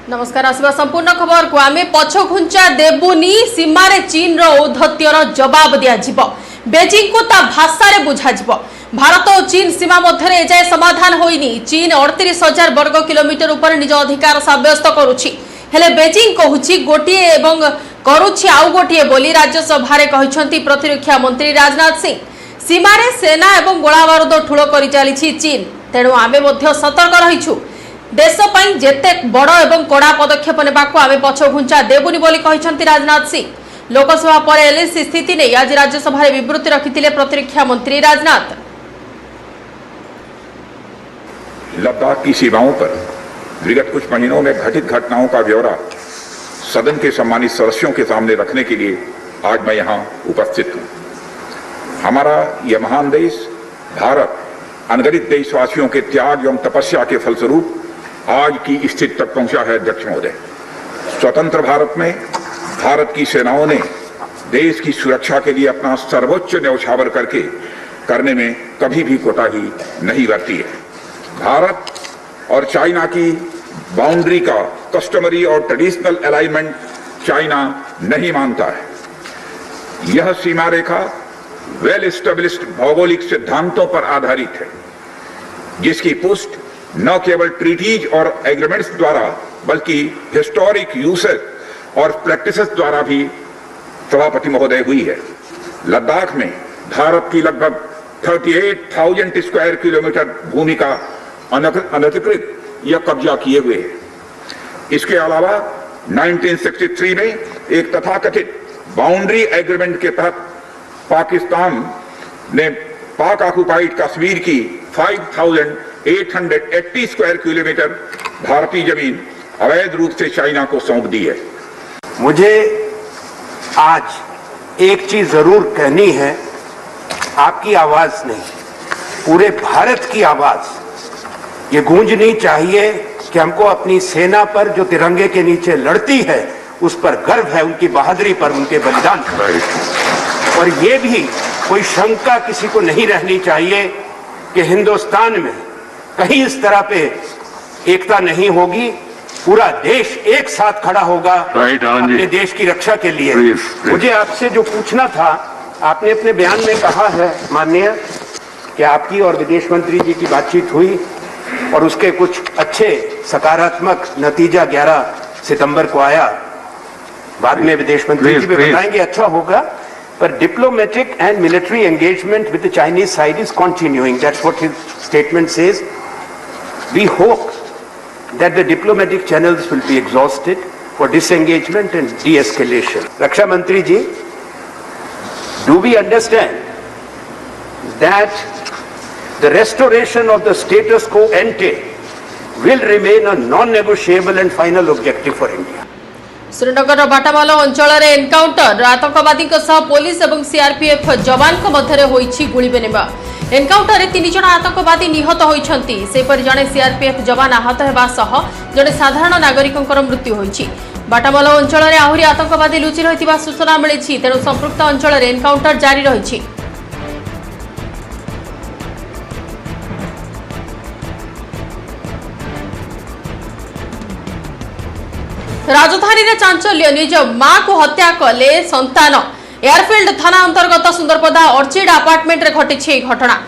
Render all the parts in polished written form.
नमस्कार आसवा संपूर्ण खबर को आमे पछघुंचा देबुनी सीमारे चीन रो औद्धत्यर जवाब दिया जिवो बेजिंग को ता भाषा रे बुझा जिवो भारत और चीन सीमा मध्य एजाए समाधान होइनी चीन 38,000 वर्ग किलोमीटर ऊपर निज अधिकार साब्यस्त करुछि हेले बेजिंग कहूछि गोटिए एवं करुछि आउ गोटिए बोली राज्यसभा रे कहिसंती प्रतिरक्षा मंत्री राजनाथ सिंह सीमारे सेना एवं गोला बारूद ठुलो करि चलिछि चीन तेणु आमे मध्य सतर्क रहिछु देश पई जेते बड़ एवं कड़ा पदक्षेप नेबाकू आमे पछघुंचा देबुनी बोली कहिसंती राजनाथ सिंह लोकसभा पर एलएसी स्थिति ने आज राज्यसभा रे विवृत्ति रखिथिले प्रतिरक्षा मंत्री राजनाथ लद्दाख की सीमाओं पर विगत कुछ महीनों में घटित घटनाओं का ब्यौरा सदन के सम्मानित सदस्यों के सामने रखने के लिए आज मैं यहाँ उपस्थित हूँ। हमारा यह महान देश भारत अनगणित देशवासियों के त्याग एवं तपस्या के फलस्वरूप आज की स्थिति तक पहुंचा है। अध्यक्ष महोदय, स्वतंत्र भारत में भारत की सेनाओं ने देश की सुरक्षा के लिए अपना सर्वोच्च न्यौछावर करने में कभी भी कोताही नहीं बरती है। भारत और चाइना की बाउंड्री का कस्टमरी और ट्रेडिशनल अलाइनमेंट चाइना नहीं मानता है। यह सीमा रेखा वेल एस्टेब्लिश्ड भौगोलिक सिद्धांतों पर आधारित है, जिसकी पुष्टि न केवल ट्रीटीज और एग्रीमेंट्स द्वारा बल्कि हिस्टोरिक यूसेज और प्रैक्टिसेस द्वारा भी सभापति महोदय हुई है। लद्दाख में भारत की लगभग 38,000 स्क्वायर किलोमीटर भूमि का अनधिकृत या कब्जा किए हुए है। इसके अलावा 1963 में एक तथाकथित बाउंड्री एग्रीमेंट के तहत पाकिस्तान ने पाक ऑक्युपाइड कश्मीर की 5,880 स्क्वायर किलोमीटर भारतीय जमीन अवैध रूप से चाइना को सौंप दी है। मुझे आज एक चीज जरूर कहनी है, आपकी आवाज नहीं, पूरे भारत की आवाज ये गूंजनी चाहिए कि हमको अपनी सेना पर जो तिरंगे के नीचे लड़ती है उस पर गर्व है, उनकी बहादुरी पर, उनके बलिदान पर। और ये भी कोई शंका किसी को नहीं रहनी चाहिए कि हिंदुस्तान में कहीं इस तरह पे एकता नहीं होगी। पूरा देश एक साथ खड़ा होगा अपने देश की रक्षा के लिए। मुझे आपसे जो पूछना था, आपने अपने बयान में कहा है माननीय कि आपकी और विदेश मंत्री जी की बातचीत हुई और उसके कुछ अच्छे सकारात्मक नतीजा 11 सितंबर को आया। बाद में विदेश मंत्री जी भी बताएंगे, अच्छा होगा। But diplomatic and military engagement with the Chinese side is continuing. That's what his statement says. We hope that the diplomatic channels will be exhausted for disengagement and de-escalation. Raksha Mantri ji, do we understand that the restoration of the status quo ante will remain a non-negotiable and final objective for India? Srinagar बाटामाल अंचल में encounter आतंकवादी police और CRPF जवान मध्य होईछि गुली विनिमय। Encounter में 3 जन आतंकवादी निहत होइछंती, सेपरि जड़े सीआरपीएफ जवान आहत हेबा सह जड़े साधारण नागरिकंकर मृत्यु होइछि। बाटामाल अंचल में आहुरी आतंकवादी लुचि रहितिबा सूचना मिलिछि, तेणु संपृक्त अंचल में एनकाउंटर जारी रहिछि। राजधानी रे चांचल्य, निज मां को हत्या कले संतान। एयरफील्ड थाना अंतर्गत सुंदरपदा अर्चिड अपार्टमेंट रे घटिछि घटना।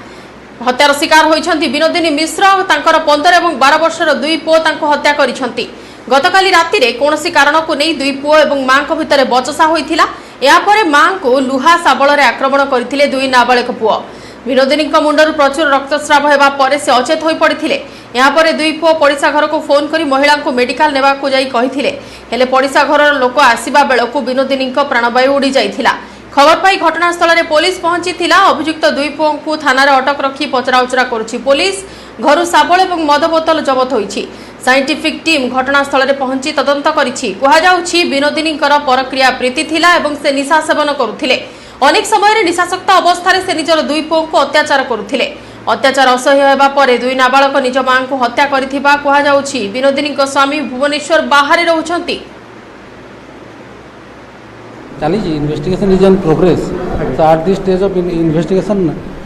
हत्यार शिकार होइछंती विनोदिनी मिश्र, तांकर 15 और 12 वर्षर दुई पुओ तांको हत्या करिछंती। गतकाली राति रे कोनोसी कारण को नै दुई पुओ एवं मां को भितरे बचसा होइथिला। या परे मां को लुहा साबल रे आक्रमण करथिले दुई नाबालिग पुओ। विनोदिनी मुंडर प्रचुर रक्तस्राव हेबा परे से अचेत होई पड़िथिले। यहाँ पर दुई पुओ पड़िशा घर को फोन करी महिला को मेडिकल नेबा को जाई कहिथिले, हेले पड़िशा घर लोक आसीबा बेलकु विनोदिनी प्राणवायु उड़ी जाइथिला। खबर पाई घटनास्थल में पुलिस पहुंची अभियुक्त दुई पुओ को थाना अटक रखी पचराउचरा करुछि। पुलिस घर साबल और मद बोतल जबत होइछि। साइंटिफिक टीम घटनास्थल में पहुंची तदंत करिछि। कुहाजाउछि विनोदिनी परक्रिया प्रीति थिला एवं से निशा सेवन करुथिले। अनेक समय निशासक्त अवस्था से निजर दुई पुओ को अत्याचार करुथिले। अत्याचार असह्य हेबा परे दुई नाबालक निज मां को हत्या करिथिबा कुहाजाउछि। विनोदिनी स्वामी भुवनेश्वर बाहर रहउछंती। चली investigation is in progress, so at this stage of investigation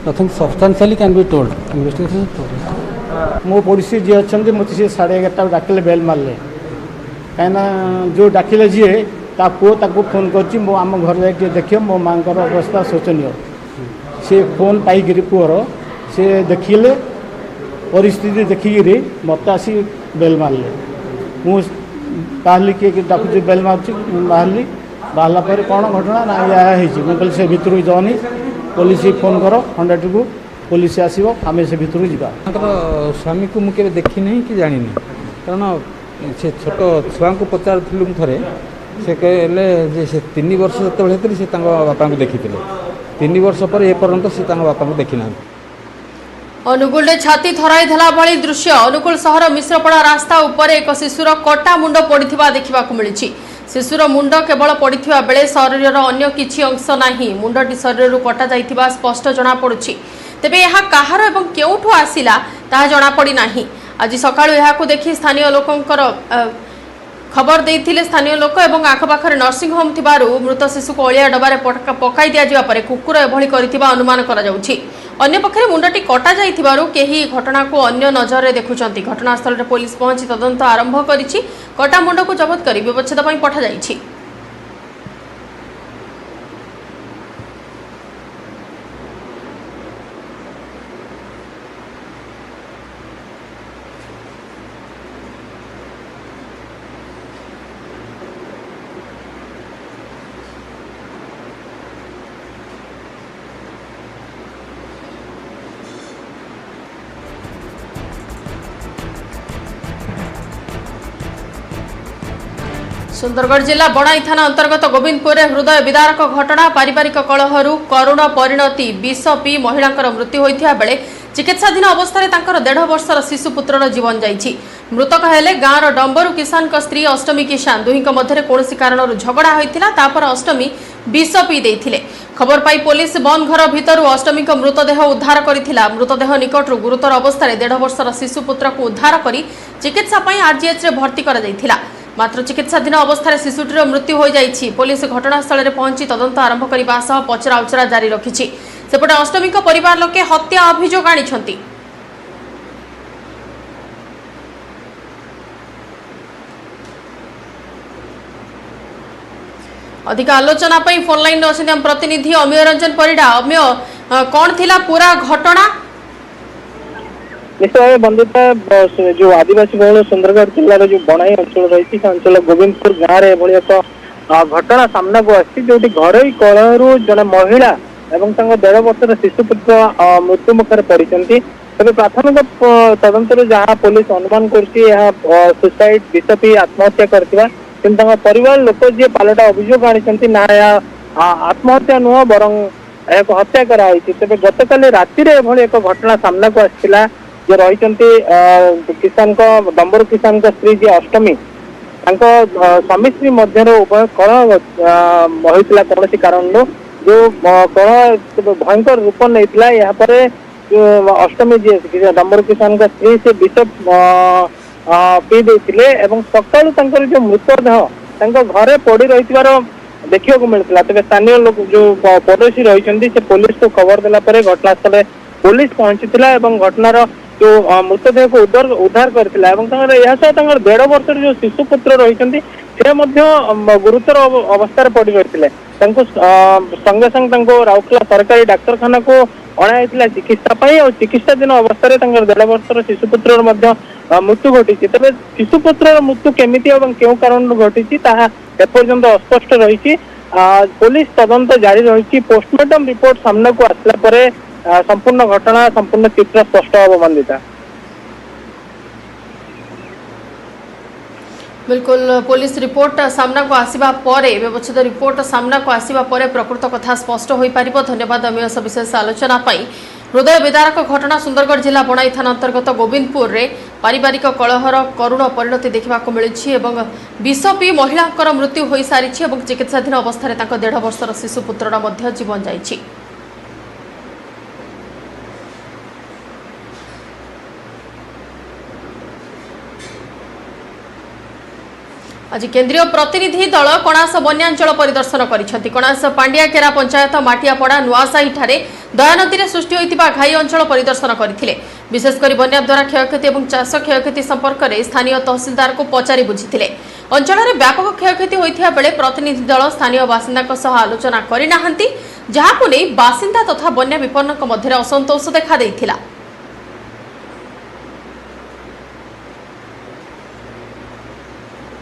nothing substantially can be told. Investigation progress. मो पड़ोसी जी अच्छा मत सी 11:30 डाकिले बेल मारे कहीं जो डाकिले जी ता पुओ ताको फोन कर मो आम घर जाके देखिए मो माँ अवस्था शोचनीय सी फोन पाइक पुअर सी देखिले परिस्थिति देखिकी मत आसी बेल मारे मुझे बाहर किए डाकुची बेल मार्च बाहरली बाहला पर कौन घटना ना या मुझे से भितर जानी पुलिस फोन कर 100 को पुलिस आसो आम से भितर जा स्वामी को मुझे देखी नहीं कि जानी कारण से छोट छुआ को पचारूँ थे से कहले जे से 3 वर्ष जो से बापा को देखी 3 वर्ष पर एपर्यंत से बापा को देखी ना। अनुगुल छाती थराई देला भली दृश्य अनुगुल सहर मिश्रपड़ा रास्ता उपर एक शिशुर कटा मुंड पड़िथिबा देखिबा को मिलिछि। शिशुर मुंड केवल पड़िथिबा बेले शरीरर अन्य किछि अंश नाही मुंडटी शरीरରୁ कटा जाइथिबा स्पष्ट जणा पड़ुछि। तेबे यहा काहार एवं केउठु आसिला ताहा जणा पड़ी नाही। आज सकाळु यहाकु देखि स्थानीय लोकंकर खबर देइथिले स्थानीय लोक एवं आखपाखरे नर्सिंग होम थिबारु मृत शिशु को अलिया डबारे पकाई दिया जिबा परे कुकुर एभली करिथिबा अनुमान करा जाउछि। अन्य पक्षरे मुंडटी कटा जाइथिबारु केही घटना को अन्य नजर देखुचंती। घटनास्थल रे पुलिस पहुंची तदंत आरंभ करिछि। कटा मुंड को जब्त करी व्यवच्छेद पई पठा जाइछि। सुंदरगढ़ जिला बणाई थाना अंतर्गत गोविंदपुर हृदय विदारक घटना पारिवारिक कलहरु करुण परिणति विष पी महिला मृत्यु होता बेले चिकित्साधीन अवस्था 1.5 वर्षर शिशु पुत्रर जीवन जाइछि। मृतक हेले गाँवर डंबरू किसान स्त्री अष्टमी किसान दुही मध्य कौन कारण झगड़ा होता तापर अष्टमी विष पी देइथिले। खबर पाई पुलिस बंद घर भितर अष्टमी मृतदेह उद्धार करथिला। मृतदेह निकटरू गुरुतर अवस्था 1.5 वर्षर शिशु पुत्र को उद्धार करी चिकित्सा पई आरजीएच रे भर्ती करा जाइथिला। मात्र चिकित्साधीन अवस्था शिशुटीर मृत्यु हो जाइछि। पुलिस घटनास्थल में पहुंची तदंत आरंभ करने सह पचरा उचरा जारी रखिछि। सेपटे अष्टमी परिवार लोके हत्या अभियोग आनिछंती। अधिक आलोचना पई फोन लाइन अच्छे हम प्रतिनिधि अमीय रंजन परिडा। अमीय कौन थिला पूरा घटना? निश्चय बंधुता जो आदिवासी बहुल सुंदरगढ़ जिलार जो बणाई अंचल रही अंचल गोविंदपुर गाँव में एभली एक घटना सामना को आसी जो घर कलह जड़े महिला एवं 1.5 वर्षर शिशुपुत्र मृत्यु मुखर पड़ती। तेज प्राथमिक तदंत जहाँ पुलिस अनुमान कर विष पी आत्महत्या कर परिवार लोक जी पालटा अभियोग आनी ना आत्महत्या नुह बरं एक हत्या कराई। तेज गतकाली राति एक घटना सामना को आसाला जे रही किसान डंबरू किसान स्त्री जी अष्टमी स्वामी स्त्री मध्य उभय कलह होता कौन कारण जो कलह भयंकर रूप नहीं यहाँ पर जो अष्टमी जी डंबरू किसान स्त्री से विष पी देते सकालू जो मृतदेह घरे पड़ रही देखा मिलता। तेज स्थानीय लोग जो पड़ोशी रही पुलिस को खबर देला घटनास्थल पुलिस पहुंची घटनार जो मृतदेह को उद्धार करथिला। 1.5 वर्षर जो शिशु पुत्र रही से गुरुतर अवस्था पड़ रही संगे संग राउरकेला सरकारी डाक्तरखाना को अणाइला चिकित्सा और चिकित्साधीन अवस्था 1.5 वर्षर शिशुपुत्र मृत्यु घटी। तेज शिशुपुत्र मृत्यु केमिति एवं क्यों कारण घटी एपर्यंत अस्पष्ट रही। पुलिस तदंत जारी रही। पोस्टमार्टम रिपोर्ट सामना को आसला संपूर्ण घटना संपूर्ण चित्र स्पष्ट हम बंदिता। बिल्कुल पुलिस रिपोर्ट सामना को आसिबा परे व्यवच्छेद रिपोर्ट सामना को आसिबा परे प्रकृत कथा स्पष्ट होई पारिबो। धन्यवाद अमीय सविशेष आलोचना पाई। हृदय विदारक घटना सुंदरगढ़ जिला बणाई थाना अंतर्गत गोविंदपुर रे पारिवारिक कलहर करुण परिणति देखा मिली एवं विष पी महिला मृत्यु हो सारी चिकित्साधीन अवस्था 1.5 वर्षर शिशुपुत्र जीवन जाइछि। आज केंद्रीय प्रतिनिधि दल कणास बन्यांचल परिदर्शन करिसेंति। कणास पांडियाकेरा पंचायत माटियापड़ा नुआसाही ठारे दयानदी रे सृष्टि होइतिबा घाई अंचल परिदर्शन करथिले। विशेषकर बन्या द्वारा क्षयक्षति और चाष क्षयक्षति संपर्क में स्थानीय तहसीलदार को पचारि बुझी अंचल में व्यापक क्षयक्षति होता बेले प्रतिनिधि दल स्थानीय बासिंदा आलोचना करना जहां नहीं बासिंदा तथा बन्या विपन्न मध्य असंतोष देखा देइथिला।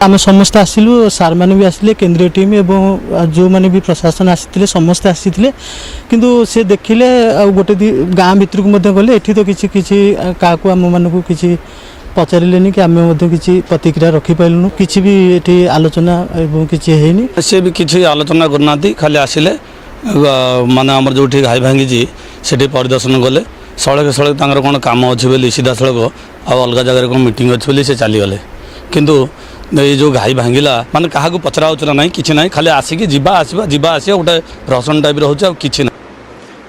आम समस्त आसिलु सार मैंने भी आसिले केंद्रीय टीम एवं जो मैंने भी प्रशासन आसी समस्ते आसी किंतु से देखिले गोटे गाँ भितर को गले एठी तो किसी किसी क्या आम मानक किसी पचारे कि आम किसी प्रतिक्रिया रखिपारूँ किसी भी ये आलोचना किसी है से भी किसी आलोचना करना खाली आसिले माने आमर जो घाई भांगी से परिदर्शन गले सड़क सड़क कौन कम अच्छे बोली सीधा सड़क आ अलग जगह कौन मीटिंग अच्छे बोली से चलीगले किंतु ये जो घाई भांगिला माने क्या पचरा उचरा ना कि ना खाली आसिक जीवा आस गोटे प्रहसन टाइप रोचे कि ना।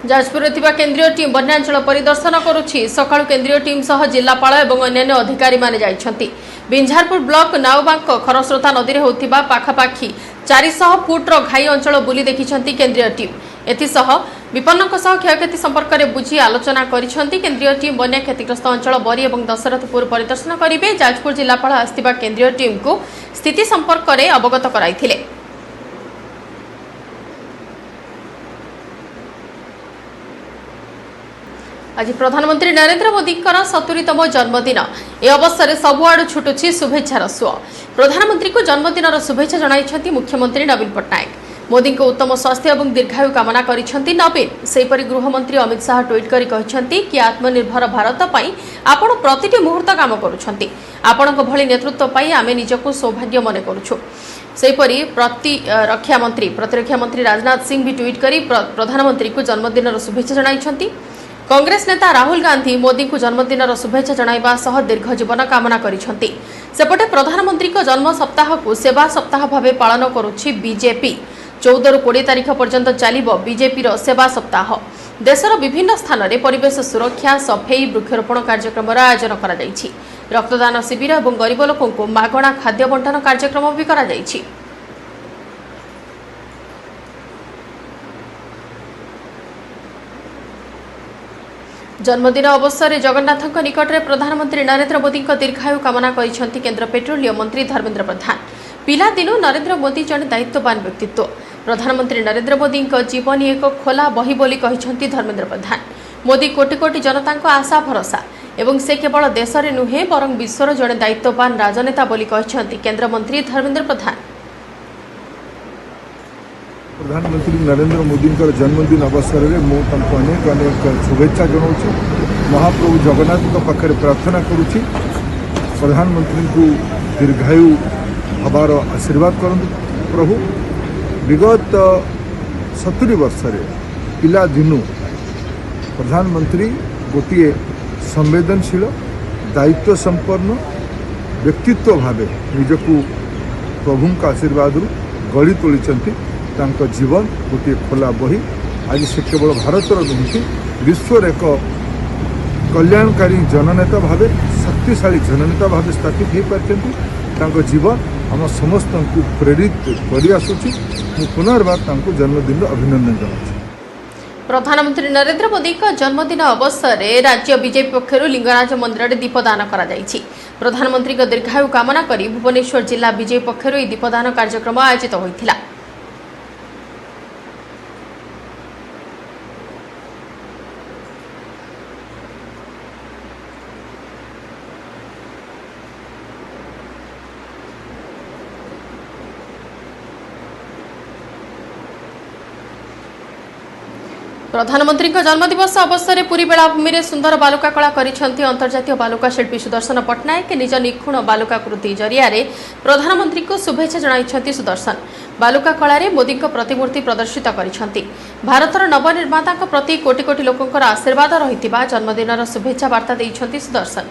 जाजपुर केंद्रीय टीम बन्यांचल परिदर्शन करुछि सकाळु केंद्रीय टीम सह जिलापाल और अन्य अधिकारी माने जाइछन्ति। बिंझारपुर ब्लॉक नाउबांक खरस्रोता नदी में होतिबा पाखापाखी 400 फुट्र घाई अंचल बुली देखिछन्ति केंद्रीय टीम। एथिसह विपन्नक सह क्षयक्षति संपर्क में बुझी आलोचना करिछन्ति। केंद्रीय टीम बन्या क्षतिग्रस्त अंचल बरी और दशरथपुर परिदर्शन करिवे। जाजपुर जिलापाल आस्थिबा केंद्रीय टीम को स्थिति संपर्क में अवगत कराइथिले। आज प्रधानमंत्री नरेंद्र मोदी 70तम जन्मदिन ए अवसर में सबुआड़ छुटुछि शुभेच्छार सुଅ। प्रधानमंत्री को जन्मदिन शुभेच्छा जणाइछन्ति मुख्यमंत्री नवीन पट्टनायक। मोदी को उत्तम स्वास्थ्य और दीर्घायु कामना करिछन्ति नवीन। सेहीपरि गृहमंत्री अमित शाह ट्वीट करी कहिछन्ति कि आत्मनिर्भर भारत पई आपण प्रतिटी मुहूर्त काम करुछन्ति। आपणक भली नेतृत्व पई आमे निजको सौभाग्य मने करूछु। सेहीपरि प्रतिरक्षा मंत्री राजनाथ सिंह भी ट्वीट करी प्रधानमंत्री को जन्मदिन शुभेच्छा जणाइछन्ति। कांग्रेस नेता राहुल गांधी मोदी को जन्मदिन शुभेच्छा जणाइबा सह दीर्घ जीवन कामना करिछन्ति। सेपटे प्रधानमंत्री को जन्म सप्ताह को सेवा सप्ताह भावे पालन करुछि बीजेपी। 14 ରୁ 20 तारिख पर्यंत चलिब बीजेपी सेवा सप्ताह। देशर विभिन्न स्थान में परिवेश सुरक्षा सफेई वृक्षरोपण कार्यक्रम आयोजन करा जायछि। रक्तदान शिविर और गरीब लोकों को मागणा खाद्य बंटन कार्यक्रम भी करा जायछि। जन्मदिन अवसर में जगन्नाथ निकट में प्रधानमंत्री नरेंद्र मोदी दीर्घायु कामना करिसेंति केंद्र पेट्रोलियम मंत्री धर्मेंद्र प्रधान। पिला दिनु नरेंद्र मोदी जड़े दायित्ववान व्यक्तित्व। प्रधानमंत्री नरेंद्र मोदी जीवनी एक खोला बही बोली कहिसेंति धर्मेंद्र प्रधान। मोदी कोटि कोटि जनता आशा भरोसा एवं से केवल देश में नुहे बरं विश्वर जड़े दायित्ववान राजनेता बोली कहिसेंति केंद्र मंत्री धर्मेंद्र प्रधान। प्रधानमंत्री नरेंद्र मोदी जन्मदिन अवसर में मुझे अनेक अनेक शुभेच्छा जनाऊँ। महाप्रभु जगन्नाथ पाखे प्रार्थना करुच्ची प्रधानमंत्री को दीर्घायु हबार आशीर्वाद करंतु प्रभु। विगत 70 वर्ष पिला दिनु प्रधानमंत्री गोटे संवेदनशील दायित्व संपन्न व्यक्तित्व भावे निजको प्रभु का आशीर्वाद गढ़ी तोली जीवन गोटे खोला बही। आज से केवल भारतर नुहति विश्वर एक कल्याणकारी जननेता भावे शक्तिशाली जननेता भावे स्थापित हो पार्टी। जीवन आम समस्त को प्रेरित कर आसुची। पुनर्बार जन्मदिन अभिनंदन जनाऊँ। प्रधानमंत्री नरेंद्र मोदी का जन्मदिन अवसर में राज्य बीजेपी पक्षर लिंगराज मंदिर में दीपदान करा जायछि। प्रधानमंत्री का दीर्घायु कामना करी भुवनेश्वर जिला बीजेपी पक्षर दीपदान कार्यक्रम आयोजित होइथिला। प्रधानमंत्री जन्मदिवस अवसर में पुरी बेलाभूमि में सुंदर बालुका कला करिसेंति अंतर्जातीय बालुका शिल्पी सुदर्शन पट्टनायक। निज निखुण बालुका कृति जरिया प्रधानमंत्री को शुभेच्छा जणाइछन्ति सुदर्शन। बालुका कला रे मोदी प्रतिमूर्ति प्रदर्शित करिसेंति। भारतर नवनिर्माता प्रति कोटि कोटि लोकंकर आशीर्वाद रहितिबा जन्मदिनर शुभेच्छा वार्ता दैछन्ति सुदर्शन।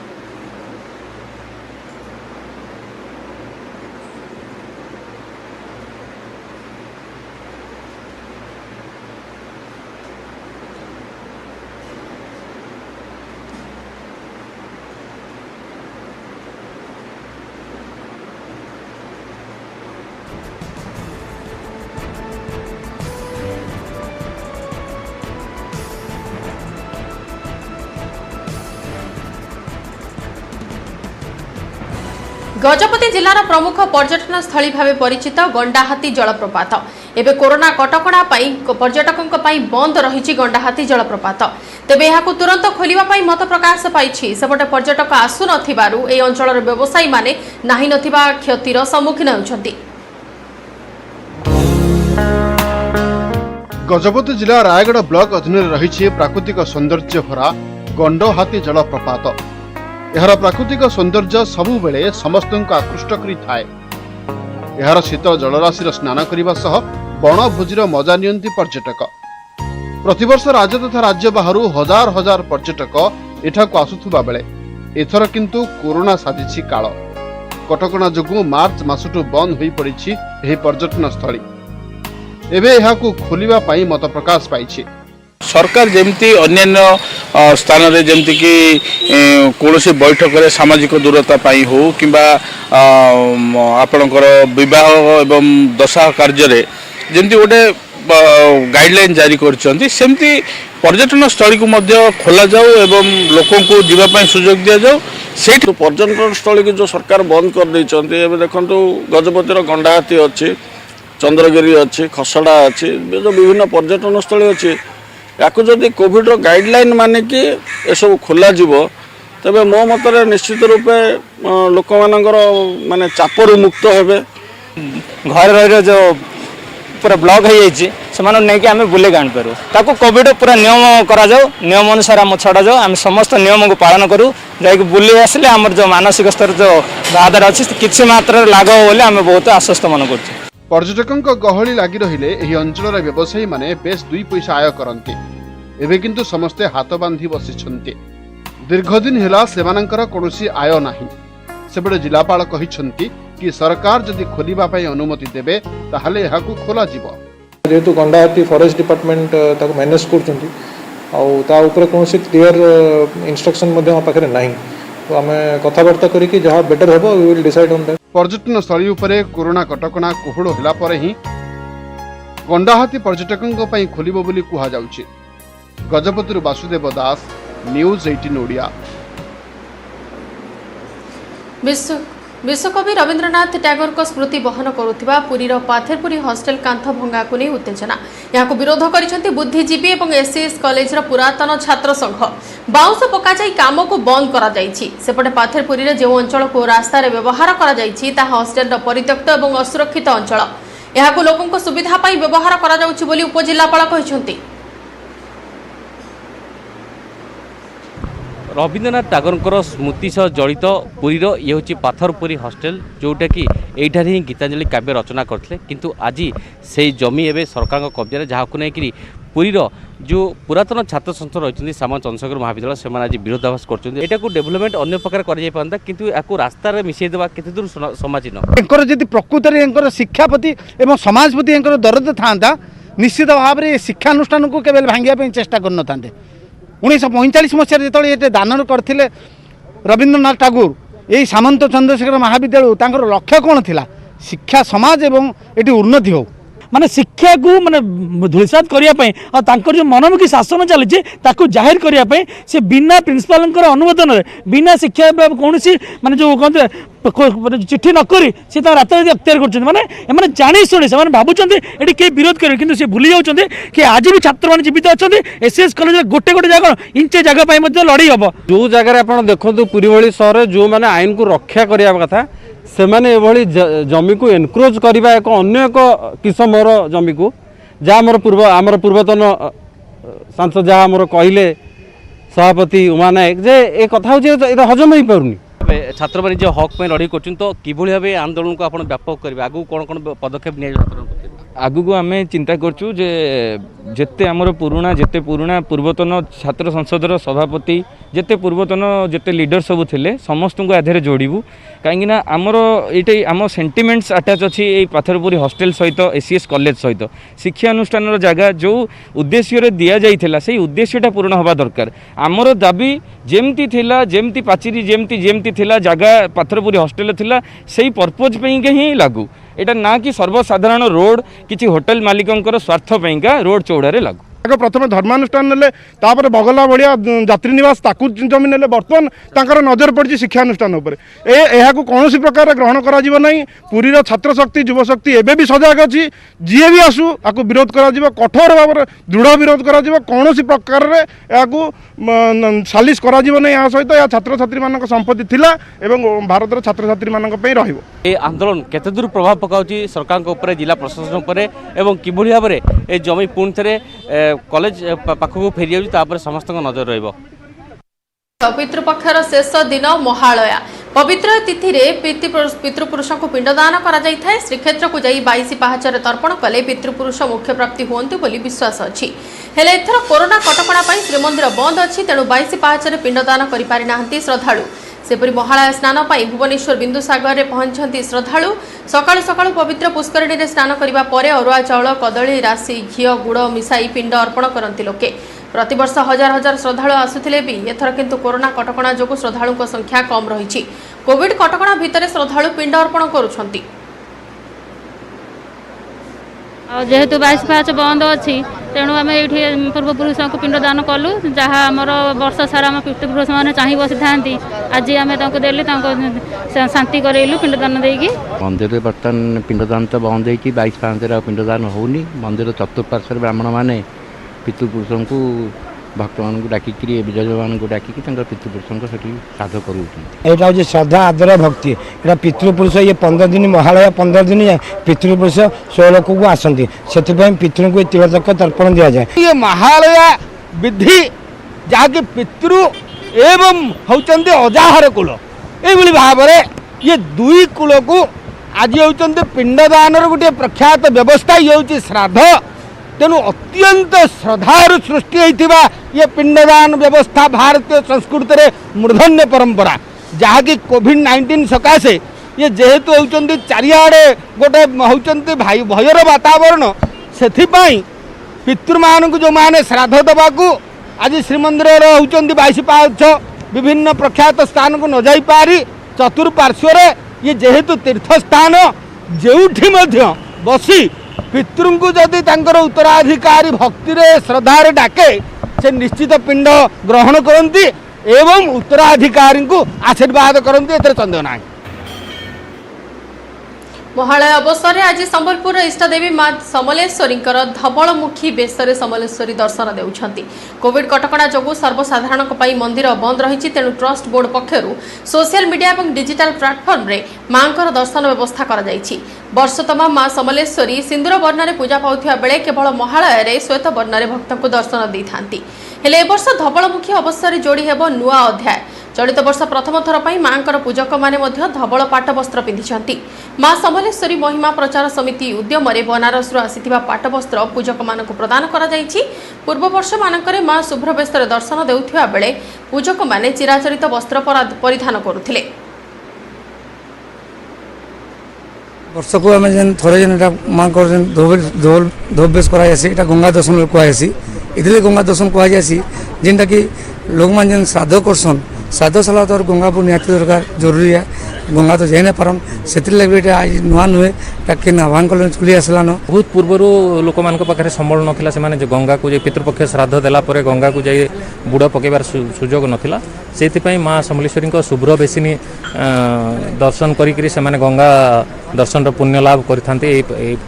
गजपति जिलार प्रमुख पर्यटन स्थली भाव परिचित गंडाहाती जलप्रपात एवं कोरोना कटकणा पर्यटकों बंद रही गंडाहाती जलप्रपात तेबे यहाँ तुरंत खोलिबा मत प्रकाश पाई सेपटे पर्यटक आसु नथिबारु ए अंचलर व्यवसायी माने नाही नथिबा क्षतिर सम्मुखीन होउछन्ति। गजपति जिला रायगढ़ ब्लॉक अधीन रही प्राकृतिक सौंदर्य भरा गंडहाती जलप्रपात। यार प्राकृतिक सौंदर्य सबु बेले समस्त आकृष्ट करिथाए। यार शीतल जलराशि स्नान करने सह बनभोजीर मजा नियंती पर्यटक। प्रतिवर्ष राज्य तथा राज्य बाहर हजार हजार पर्यटक एठाकू आसुथुबा बेले एथर किंतु कोरोना साजिछि काल। कटकणा जोगु मार्च मासटू बंद होई पड़िछि एही पर्यटन स्थली। एबे एहाकू खोलिबा पई मत प्रकाश पाइछि। सरकार जमती अन्य स्थान रे जमती कि कौन बैठक में सामाजिक दूरता पाई हो कि आपणकर विवाह एवं दशा कार्य जमती गोटे गाइडलाइन जारी करमती पर्यटन स्थली को खोल जाऊ एवं लोक को जीवाई सुजोग दि जाऊ से पर्यटन स्थली की जो सरकार बंद कर देखु गजपतिर गंडाहाती अच्छी चंद्रगिरी अच्छी खसड़ा अच्छी जो विभिन्न पर्यटन स्थली अच्छी या जदि कोविड गाइडलाइन माने कि एसबू खोल तेरे मो मत निश्चित रूपे लोक माने चापर मुक्त हे घर रही जो पूरा ब्लॉक हो जाए आम बुले आनी पारू ताको कोविड पूरा नियम करा जाओ नियम अनुसार आम छड़ा जाओ आम समस्त नियम को पालन करूँ जाकि बुले आसिले आम जो मानसिक स्तर जो बाधार अच्छी किसी मात्रा लागू बोले आम बहुत आश्वस्त मन कर। पर्यटकों गहली लगी रहिले एही अंचलर व्यवसायी माने बेस दुई पैसा आय करते। एबे किंतु समस्ते हाथ बांधी बसिछन्ते। दीर्घदिन हेला सेमानंकर कोनोसी आय नाही। सेबडे जिलापाल कहिछन्ति कि सरकार जदि खोलिबा पई अनुमति देबे ताहाले एहाकू खोला जिवो। जेतु गंडाहाती फॉरेस्ट डिपार्टमेंट ताको मैनेज करछन्ति आ ता ऊपर कोनोसी क्लियर इंस्ट्रक्शन मध्ये हम पाखरे नाही तो हमें कथावार्ता करी कि जहा बेटर हेबो we will decide on that. पर्यटन स्थली उपरे कोरोना कटकणा कोहड़ होला परे ही गंडाहाती पर्यटकों पई खोलिबो बोली कुहा जाउछि। गजपतिर वासुदेव दास, न्यूज 18 ओडिया। विश्वकवि रवींद्रनाथ टैगोर को स्मृति बहन करुथिबा पुरीर पाथेरपुरी हॉस्टेल कांथ भंगा को नहीं उत्तेजना यहाँ विरोध करिसेंति बुद्धिजीवी एवं एससीएस कॉलेजर पुरातन छात्र संघ। बाउंस पका जाई काम को बंद करा जाइछि। सेपटे पाथेरपुरी रे जो अंचल को रास्ता रे व्यवहार करा जाइछि ता हॉस्टेल रो परित्यक्त एवं असुरक्षित अंचल। यहाँ लोकों को सुविधा पाई व्यवहार करा जाउछि बोली उपजिल्लापाल कहिसेंति। रवींद्रनाथ टागोर स्मृति सह जड़ित पुरीर ये हूँ पाथरपुरी हॉस्टेल जोटा कि यही ही गीतांजलि काव्य रचना करते किंतु आज से जमी एवं सरकार कब्जा जहाँ नहीं पुरीर जो पुरातन छात्र संस्था रही साम चंद्रशेखर महाविद्यालय से आज विरोधाभास कर डेभलपमेंट अन्य प्रकार कर किंतु रास्तार मिसईदेवा केते दूर समाजीन जदि प्रकृत में शिक्षा प्रति एवं समाज प्रति दरद था निश्चित भाव में शिक्षानुष्ठान को केवल भांगे चेष्टा कर 1945 मसीह जो दान करते रवींद्रनाथ टागोर यही सामंत चंद्रशेखर महाविद्यालय लक्ष्य कौन थिला शिक्षा समाज एवं ये उन्नति हो माने शिक्षा को माने धूलिसात करने और जो मनमुखी शासन चली जाहिर करने से बिना प्रिंसिपाल अनुमोदन बिना शिक्षा कौन माने जो कहते चिट्ठी नक सी रात अख्तियार कर जानी शुणी से भावुं ये किए विरोध करेंगे किंतु भूली जाऊँच कि आज भी छात्र मैंने जीवित अच्छा एससीएस कॉलेज गोटे गोटे जगह इंचे जगह लड़ाई हम जो जगह आप देखो पुरी भली सहर जो मैंने आईन को रक्षा करने कथा से मैंने एभली जमी को एनक्रोच करने एक अन्य एक किसमर जमी को जहाँ आमर पूर्वतन सांसद जहाँ आमर कहले सभापति उमा नायक जे ए कथा हूँ हजम हो पारुनी छात्र मैंने जो हक में लड़ाई कर तो किभली भाव आंदोलन को आप व्यापक करेंगे आगू कौन कौन पदक्षेप नहीं आगू को आम चिंता करचु जे जेते आमर पुराणा जेते पुराणा पूर्वतन छात्र संसदर सभापति जेते पूर्वतन जेते लीडर सब थिले समस्त को आधे जोड़ू कहीं आमर ये आम सेंटिमेंट्स अटैच अच्छी ये पाथरपुरी हॉस्टेल सहित एससीएस कॉलेज सहित शिक्षा अनुष्ठान जगह जो उद्देश्य दि जाइथिला से उद्देश्यटा पूर्ण हवा दरकार आमर दाबी जेमती थिला जेमती पाचिरी जेमती जेमती थिला जगह पाथरपुरी हॉस्टेल थिला सेही पर्पज पे ही लागू एटा ना कि सर्वसाधारण रोड किसी होटल मालिकों स्वार्थ रोड चौड़े लागू प्रथम धर्मानुष्ठान नेले तापर बगला भाया यात्री निवास ताकू जमी नेले बर्तमान तांकर नजर पड़ी शिक्षानुष्ठान यहाँ कौन प्रकार ग्रहण करा पुरीर छात्र शक्ति युव शक्ति एवं भी सजग अच्छी जी भी आसू आपको विरोध करा कठोर भाव में दृढ़ विरोध करा कौन प्रकार सालिश करा यहाँ सहित या छात्र छात्री मान संपत्ति थिला एवं भारत छात्र छात्री मान ये आंदोलन केते दूर प्रभाव पकाउची सरकार को ऊपर जिला प्रशासन ऊपर एवं किभली भाव में ये जमी पुणी थे कॉलेज पाखक फेरी जाऊँ तापर समस्त नजर रहिबो। पितृपक्षर शेष दिन महालया पवित्र तिथि पितृपुरुष को पिंडदान करा श्रीक्षेत्र को जाई 22 पाहाचर तर्पण कले पितृपुरुष मुख्य प्राप्ति हुंतु बोली विश्वास अच्छी हेले एथर कोरोना कटकणा श्रीमंदिर बंद अच्छी तेणु 22 पाहाचर पिंडदान करि पारि नाहंती श्रद्धालु सेपरी महालया स्नान पाई भुवनेश्वर बिंदुसागर रे पहुंचंती श्रद्धालु सकाळु सकाळु पवित्र पुष्करिणी रे स्नान करिबा परे अरुआ चाउल कदली राशि घिओ गुड़ मिसाई पिंड अर्पण करती लोके प्रतिवर्ष हजार हजार श्रद्धालु आसुथिले भी एथर किंतु कोरोना कटकणा जोगु श्रद्धालुଙ୍କ संख्या कम रही कोविड कटकणा भितर श्रद्धालु पिंड अर्पण करुछंती जेहेतु 22 पाहाच बंद अच्छी तेणु आम ये पूर्वपुरुष को पिंडदान कलु जहाँ आमर वर्ष सारा आम पितृपुरुष मैंने चाह बसी था आज आम देली शांति करैलु पिंडदान देकी मंदिर में बर्तमान पिंडदान तो बंद हो 22 पाहाच पिंडदान होनी मंदिर चतुर्पार्श्व ब्राह्मण मैंने पितृपुरुष को भक्त मान डाकिकी विजय मान डाकिकी पितृपुरुष से श्राद्ध कर यहाँ श्रद्धा आदर भक्ति यहाँ पितृपुरुष ये 15 दिन महालया 15 दिन पितृपुरुष स्वलोक को आसती से पितृ को तिलक तर्पण दि जाए ये महालया विधि जहाँकि पितृ एवं होचंदी अजाहार कुल ये भाव में ये दुई कुल को आज होचंदी पिंडदान गोटे प्रख्यात व्यवस्था ये हूँ श्राद्ध तेणु अत्यंत श्रद्धार सृष्टि होता ये पिंडदान व्यवस्था भारतीय संस्कृति में मूर्धन्य परंपरा जहाँकि कोविड-19 सकाशे ये जेहेतु होचंदी चारिआडे गोटे होचंदी भाई भयर वातावरण से पितृमान जो माने श्राद्ध देवाकू आज श्रीमंदिर होचंदी 22 पाहाच विभिन्न प्रख्यात स्थान को न जाई पारी चतुर्पार्श्व ये जेहेतु तीर्थस्थान जेउठी मध्य बसी पितृ को जदि उत्तराधिकारी भक्ति श्रद्धार डाके से निश्चित पिंड ग्रहण करती एवं उत्तराधिकारी को आशीर्वाद करती एथरे संदेह ना। महालय अवसर में आज संबलपुर इष्टदेवी मां समलेश्वरी धवलमुखी बेशरे समलेश्वरी दर्शन देउछंती कोविड कटकणा जोगु सर्वसाधारण मंदिर बंद रही तेणु ट्रस्ट बोर्ड पक्षर सोशल मीडिया और डिजिटल प्लाटफर्म रे मांकर दर्शन व्यवस्था करा जायछि। वर्ष तमाम मां समलेश्वरी सिंदूर वर्ण पूजा पाउथिया बेले केवल महालय रे श्वेत वर्ण भक्त को दर्शन दी थांती हेले ए वर्ष धवलमुखी अवसर जोड़ी हेबो नुआ अध्याय चलित वर्ष प्रथम थर पर मांकर पूजक माने धवल पाट वस्त्र पिंधिछंती मां समलेश्वरी महिमा प्रचार समिति उद्यम बनारस आसीथिबा पाट वस्त्र पूजक मानक प्रदान करा जायछि। पूर्व वर्ष मानकरे मां शुभ्र बेस्तर दर्शन देउथिबा बेले पूजक माने चिराचरित वस्त्र परिधान करुथिले। वर्ष को आम थोड़े माँ को धोब बेस करासी गंगा दर्शन कहुसी इतने गंगा दर्शन कहुसी जेनटा कि लोक मैंने श्राद्ध करसन श्राद्ध सारा तो गंगा निहाती दरकार जरूरी है गंगा तो जाई ना पारन से आज नुआ नुहे आह्वान कले चली आसलान बहुत पूर्वर लोक मान पाखे संबल नाला से गंगा को पितृपक्ष श्राद्ध देला गंगा को जाई बुड़ पकेबार सुजोग नाला से माँ समलेश्वरी शुभ्र बेसिनी दर्शन करी से गंगा दर्शन पुण्य लाभ करते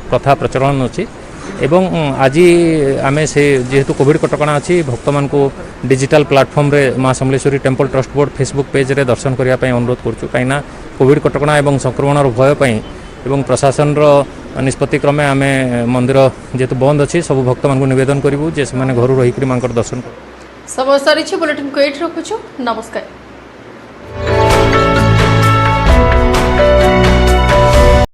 प्रथा प्रचलन अच्छी एवं आज आम से जेहेतु कोविड कटकणा अच्छी भक्त मान को डिजिटल प्लाटफॉर्म रे माँ Samaleswari temple trust board Facebook page रे दर्शन करने अनुरोध करूँ कहीं कोविड कटकणा एवं संक्रमण भय एवं प्रशासन निष्पत्ति क्रमे आम मंदिर जेहेतु बंद अच्छी सब भक्त मान को निवेदन करूँ जे से घर रही माँ दर्शन कर। समय सरी बुलेटिन को एट रखुछु नमस्कार।